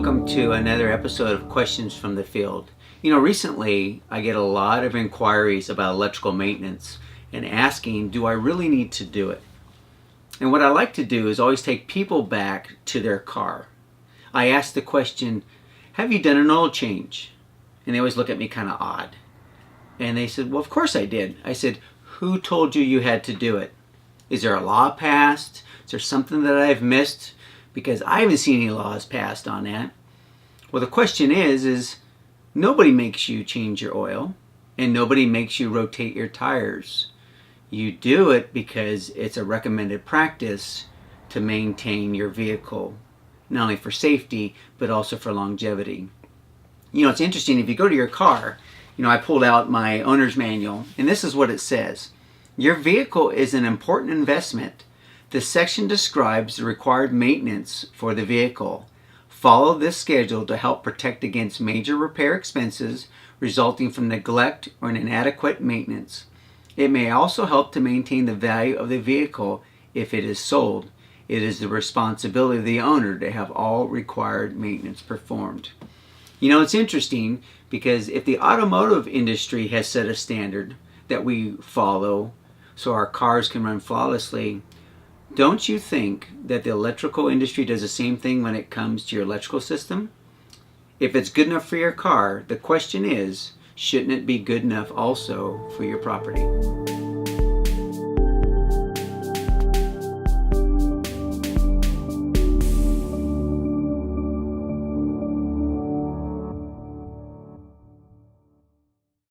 welcome to another episode of Questions from the Field. Recently I get a lot of inquiries about electrical maintenance and asking, do I really need to do it? And what I like to do is always take people back to their car. I ask the question, have you done an oil change? And they always look at me kind of odd. And they said, well, of course I did. I said, who told you you had to do it? Is there a law passed? Is there something that I've missed? Because I haven't seen any laws passed on that. Well, the question is nobody makes you change your oil and nobody makes you rotate your tires. You do it because it's a recommended practice to maintain your vehicle, not only for safety, but also for longevity. It's interesting, if you go to your car, I pulled out my owner's manual, and this is what it says. Your vehicle is an important investment. This section describes the required maintenance for the vehicle. Follow this schedule to help protect against major repair expenses resulting from neglect or inadequate maintenance. It may also help to maintain the value of the vehicle if it is sold. It is the responsibility of the owner to have all required maintenance performed. It's interesting because if the automotive industry has set a standard that we follow so our cars can run flawlessly, don't you think that the electrical industry does the same thing when it comes to your electrical system? If it's good enough for your car, the question is, shouldn't it be good enough also for your property?